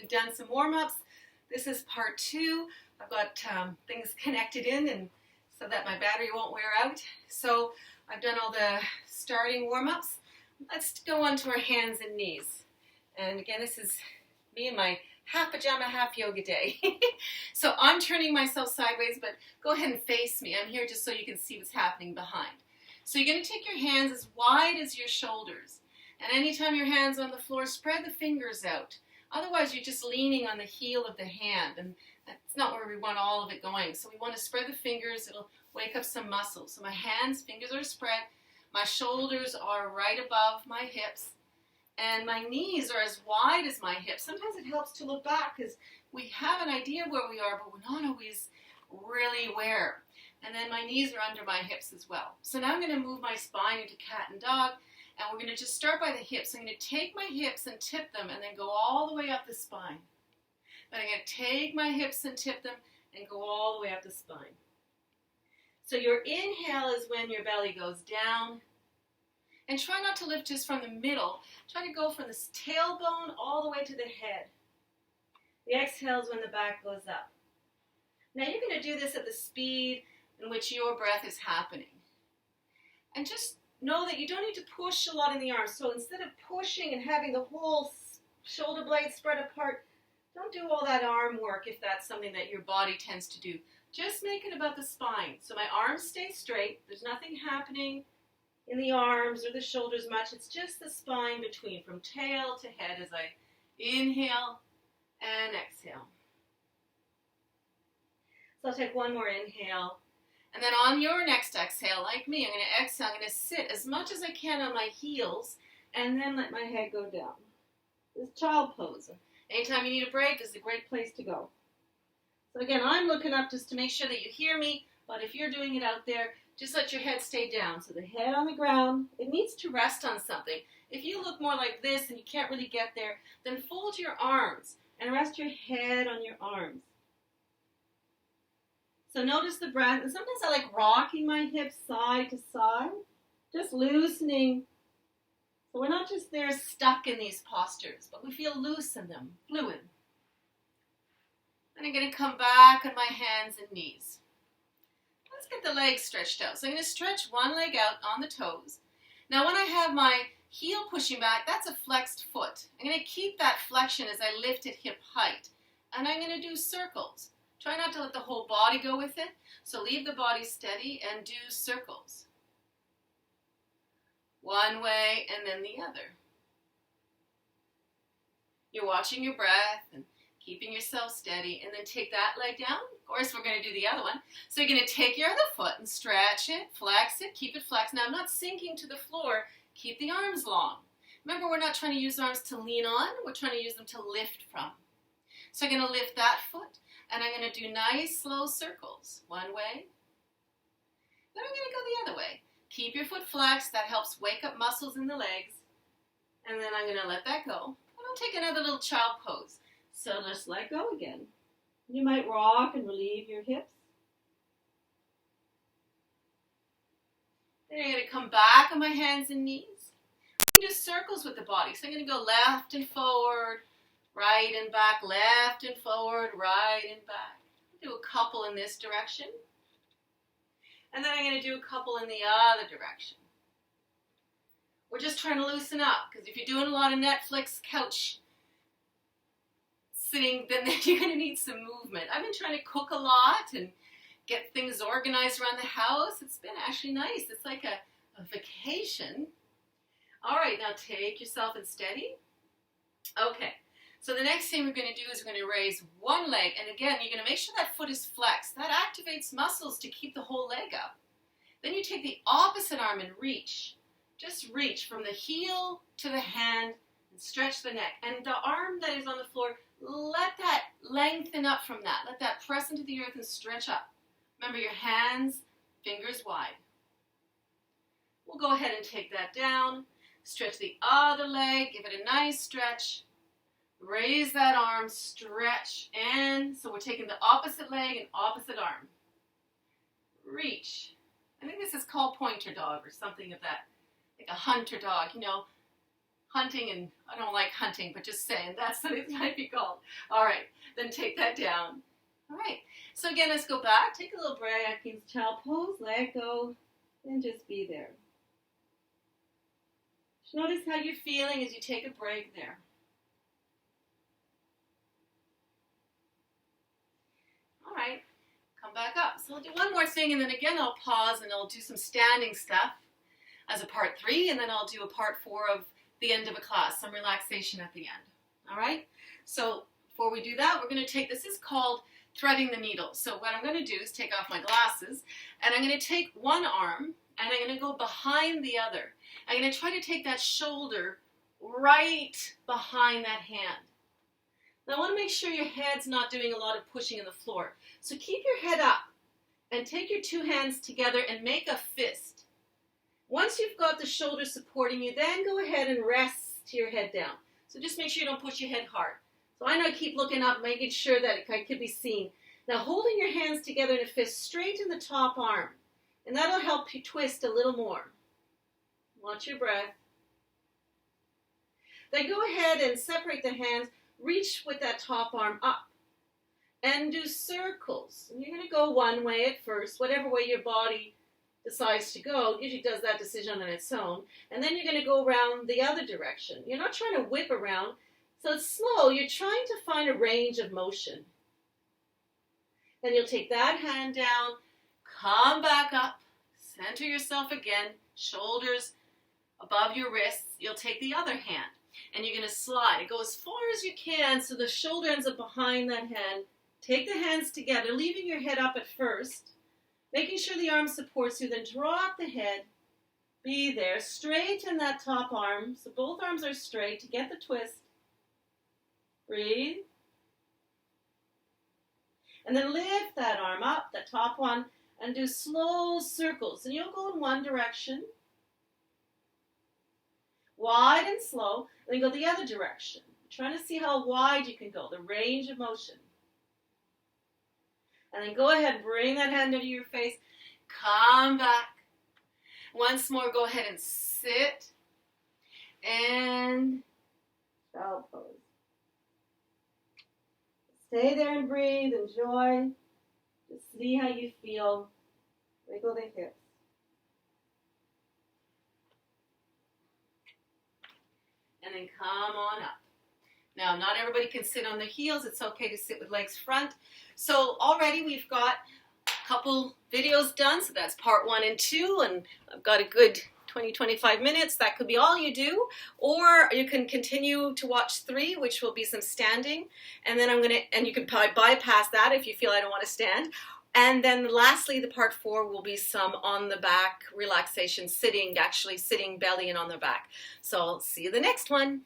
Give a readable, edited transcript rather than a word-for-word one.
we've done some warm-ups. This is part 2. I've got things connected in and so that my battery won't wear out. So I've done all the starting warm-ups. Let's go on to our hands and knees. And again, this is me and my half pajama, half yoga day. So I'm turning myself sideways, but go ahead and face me. I'm here just so you can see what's happening behind. So you're going to take your hands as wide as your shoulders. And anytime your hand's on the floor, spread the fingers out. Otherwise, you're just leaning on the heel of the hand, and that's not where we want all of it going. So we want to spread the fingers. It'll wake up some muscles. So my hands, fingers are spread. My shoulders are right above my hips. And my knees are as wide as my hips. Sometimes it helps to look back because we have an idea of where we are, but we're not always really aware. And then my knees are under my hips as well. So now I'm going to move my spine into cat and dog. And we're going to just start by the hips. I'm going to take my hips and tip them and then go all the way up the spine. Then I'm going to take my hips and tip them and go all the way up the spine. So your inhale is when your belly goes down. And try not to lift just from the middle. Try to go from the tailbone all the way to the head. The exhale is when the back goes up. Now you're going to do this at the speed in which your breath is happening. And just know that you don't need to push a lot in the arms. So instead of pushing and having the whole shoulder blades spread apart, don't do all that arm work if that's something that your body tends to do. Just make it about the spine. So my arms stay straight. There's nothing happening in the arms or the shoulders much. It's just the spine between, from tail to head as I inhale and exhale. So I'll take one more inhale. And then on your next exhale, like me, I'm going to exhale. I'm going to sit as much as I can on my heels and then let my head go down. This child pose. Anytime you need a break, this is a great place to go. So again, I'm looking up just to make sure that you hear me, but if you're doing it out there, just let your head stay down. So the head on the ground, it needs to rest on something. If you look more like this and you can't really get there, then fold your arms and rest your head on your arms. So notice the breath. And sometimes I like rocking my hips side to side, just loosening. So we're not just there stuck in these postures, but we feel loose in them, fluid. Then I'm going to come back on my hands and knees. Let's get the legs stretched out. So I'm going to stretch one leg out on the toes. Now when I have my heel pushing back, that's a flexed foot. I'm going to keep that flexion as I lift at hip height. And I'm going to do circles. Try not to let the whole body go with it. So leave the body steady and do circles. One way and then the other. You're watching your breath and keeping yourself steady, and then take that leg down. Of course, we're going to do the other one. So you're going to take your other foot and stretch it, flex it, keep it flexed. Now, I'm not sinking to the floor. Keep the arms long. Remember, we're not trying to use arms to lean on. We're trying to use them to lift from. So I'm going to lift that foot, and I'm going to do nice, slow circles. One way. Then I'm going to go the other way. Keep your foot flexed. That helps wake up muscles in the legs. And then I'm going to let that go. And I'll take another little child pose. So just let go again. You might rock and relieve your hips. Then I'm going to come back on my hands and knees. I'm going to do circles with the body. So I'm going to go left and forward, right and back, left and forward, right and back. Do a couple in this direction. And then I'm going to do a couple in the other direction. We're just trying to loosen up, because if you're doing a lot of Netflix couch sitting, then you're going to need some movement. I've been trying to cook a lot and get things organized around the house. It's been actually nice. It's like a vacation. All right, now take yourself and steady. Okay, so the next thing we're going to do is we're going to raise one leg. And again, you're going to make sure that foot is flexed. That activates muscles to keep the whole leg up. Then you take the opposite arm and reach. Just reach from the heel to the hand and stretch the neck. And the arm that is on the floor, let that lengthen up from that. Let that press into the earth and stretch up. Remember, your hands, fingers wide. We'll go ahead and take that down. Stretch the other leg. Give it a nice stretch. Raise that arm, stretch, and so we're taking the opposite leg and opposite arm. Reach. I think this is called pointer dog or something of that, like a hunter dog, you know. hunting, and I don't like hunting, but just saying, that's what it might be called. All right, then take that down. All right, so again, let's go back. Take a little break in child pose, let go, and just be there. Just notice how you're feeling as you take a break there. All right, come back up. So I'll do one more thing, and then again, I'll pause, and I'll do some standing stuff as a part 3, and then I'll do a part 4 of the end of a class, some relaxation at the end. All right, so before we do that, we're going to take, this is called threading the needle. So what I'm going to do is take off my glasses, and I'm going to take one arm, and I'm going to go behind the other. I'm going to try to take that shoulder right behind that hand. Now I want to make sure your head's not doing a lot of pushing in the floor. So keep your head up, and take your 2 hands together and make a fist. Once you've got the shoulder supporting you, then go ahead and rest your head down. So just make sure you don't push your head hard. So I know I keep looking up, making sure that it could be seen. Now holding your hands together in a fist, straighten the top arm. And that'll help you twist a little more. Watch your breath. Then go ahead and separate the hands. Reach with that top arm up. And do circles. And you're going to go one way at first, whatever way your body decides to go. Usually does that decision on its own. And then you're going to go around the other direction. You're not trying to whip around. So it's slow. You're trying to find a range of motion. Then you'll take that hand down, come back up, center yourself again, shoulders above your wrists. You'll take the other hand, and you're going to slide. It go as far as you can so the shoulder ends up behind that hand. Take the hands together, leaving your head up at first, making sure the arm supports you, then drop the head, be there, straighten that top arm, so both arms are straight to get the twist. Breathe. And then lift that arm up, that top one, and do slow circles. And you'll go in one direction, wide and slow, then go the other direction. Trying to see how wide you can go, the range of motion. And then go ahead, bring that hand under your face, come back. Once more, go ahead and sit, and child pose. Stay there and breathe, enjoy. Just see how you feel. Wiggle the hips. And then come on up. Now, not everybody can sit on their heels. It's okay to sit with legs front. So already we've got a couple videos done. So that's part 1 and 2. And I've got a good 20-25 minutes. That could be all you do. Or you can continue to watch 3, which will be some standing. And then and you can probably bypass that if you feel I don't want to stand. And then lastly, the part 4 will be some on the back relaxation, actually sitting belly and on the back. So I'll see you the next one.